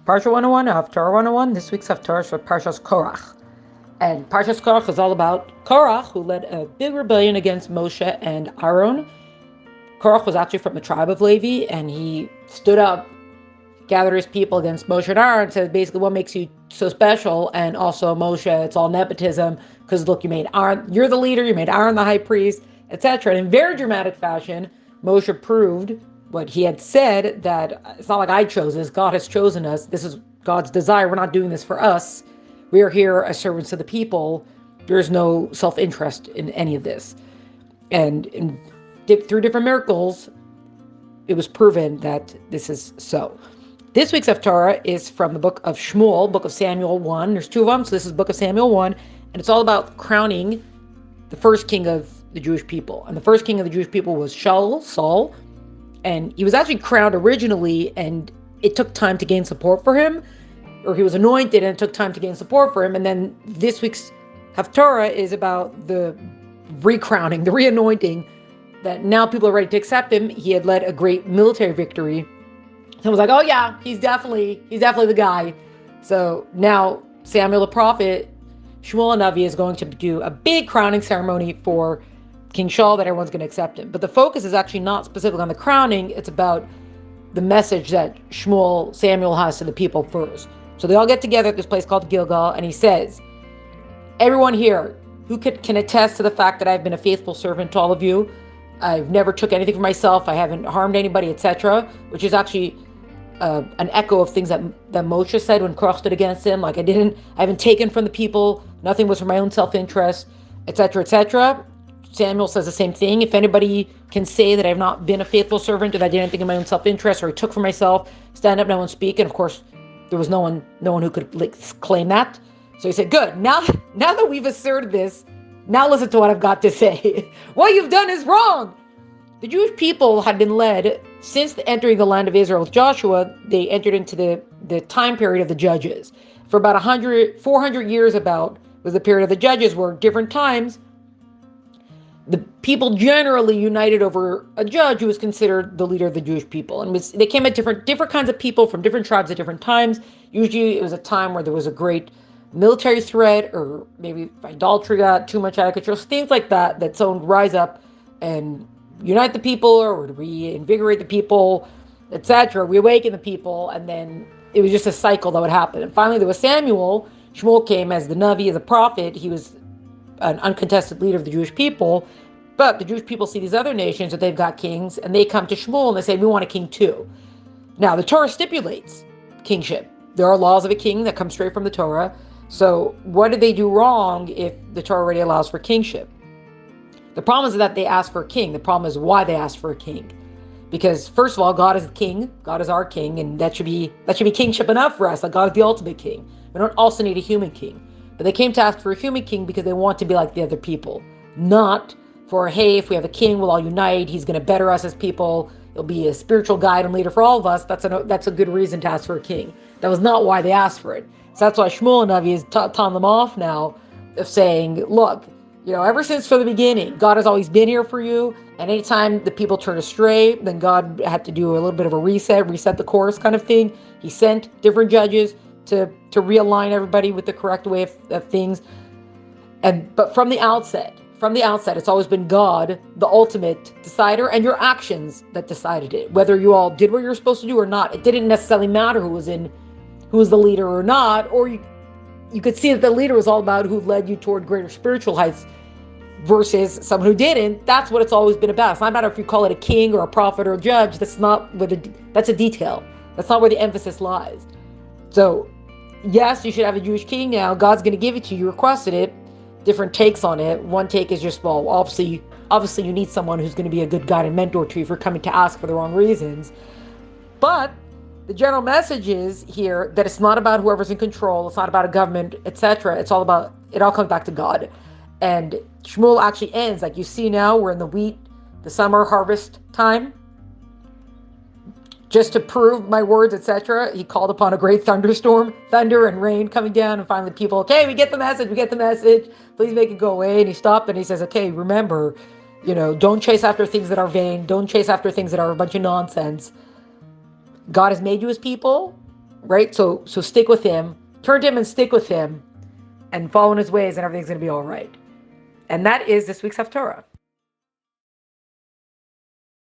Parsha 101, Haftarah 101. This week's Haftarah is for Parshas Korach. And Parshas Korach is all about Korach, who led a big rebellion against Moshe and Aaron. Korach was actually from the tribe of Levi, and he stood up, gathered his people against Moshe and Aaron, and said basically, what makes you so special? And also Moshe, it's all nepotism, because look, you made Aaron, you're the leader, you made Aaron the high priest, etc. And in very dramatic fashion, Moshe proved what he had said, that it's not like I chose this, God has chosen us. This is God's desire. We're not doing this for us. We are here as servants of the people. There's no self-interest in any of this. And through different miracles, it was proven that this is so. This week's Haftarah is from the book of Shmuel, book of Samuel 1. There's two of them, so this is book of Samuel 1, and it's all about crowning the first king of the Jewish people. And the first king of the Jewish people was Shaul, Saul, and he was actually crowned originally, and it took time to gain support for him, or he was anointed and it took time to gain support for him. And then this week's Haftarah is about the recrowning, the re-anointing, that now people are ready to accept him. He had led a great military victory. Someone was like, oh yeah, he's definitely the guy. So now Samuel the prophet, Shmuel Navi, is going to do a big crowning ceremony for King Shaul, that everyone's going to accept him. But the focus is actually not specifically on the crowning. It's about the message that Samuel has to the people first. So they all get together at this place called Gilgal, and he says, everyone here who can attest to the fact that I've been a faithful servant to all of you. I've never took anything for myself. I haven't harmed anybody, etc. Which is actually an echo of things that Moshe said when Korach stood against him. Like, I haven't taken from the people. Nothing was for my own self-interest, etc., etc. Samuel says the same thing. If anybody can say that I've not been a faithful servant, or that I did anything in my own self-interest, or I took for myself, stand up, no one speak. And of course, there was no one who could claim that. So he said, good, now that we've asserted this, now listen to what I've got to say. What you've done is wrong. The Jewish people had been led, since entering the land of Israel with Joshua, they entered into the time period of the judges. For about 400 years was the period of the judges, where different times, the people generally united over a judge who was considered the leader of the Jewish people. And they came at different kinds of people from different tribes at different times. Usually it was a time where there was a great military threat, or maybe idolatry got too much out of control, things like that someone would rise up and unite the people, or reinvigorate the people, etc., reawaken the people, and then it was just a cycle that would happen. And finally there was Samuel. Shmuel came as the Navi, as a prophet. He was an uncontested leader of the Jewish people, but the Jewish people see these other nations that they've got kings, and they come to Shmuel and they say, we want a king too. Now the Torah stipulates kingship. There are laws of a king that come straight from the Torah. So what did they do wrong if the Torah already allows for kingship? The problem is that they asked for a king. The problem is why they asked for a king. Because first of all, God is the king. God is our king, and that should be kingship enough for us. Like, God is the ultimate king. We don't also need a human king. But they came to ask for a human king because they want to be like the other people. Not for, hey, if we have a king, we'll all unite. He's going to better us as people. He'll be a spiritual guide and leader for all of us. That's a good reason to ask for a king. That was not why they asked for it. So that's why Shmuel Navi is telling them off now, of saying, look, ever since from the beginning, God has always been here for you. And anytime the people turn astray, then God had to do a little bit of a reset the course kind of thing. He sent different judges to realign everybody with the correct way of things. But from the outset, it's always been God, the ultimate decider, and your actions that decided it. Whether you all did what you were supposed to do or not, it didn't necessarily matter who was the leader or not. Or you could see that the leader was all about who led you toward greater spiritual heights versus someone who didn't. That's what it's always been about. It's not matter if you call it a king or a prophet or a judge. That's a detail. That's not where the emphasis lies. So yes, you should have a Jewish king now. God's going to give it to you. You requested it. Different takes on it. One take is just, well, obviously you need someone who's going to be a good guide and mentor to you if you're coming to ask for the wrong reasons. But the general message is here that it's not about whoever's in control. It's not about a government, etc. It all comes back to God. And Shmuel actually ends, like you see now, we're in the summer harvest time. Just to prove my words, etc., he called upon a great thunderstorm, thunder and rain coming down, and finally people, okay, we get the message, please make it go away. And he stopped and he says, okay, remember, don't chase after things that are vain, don't chase after things that are a bunch of nonsense. God has made you his people. right? So stick with him, turn to him and stick with him, and follow in his ways, and everything's going to be all right. And that is this week's Haftarah.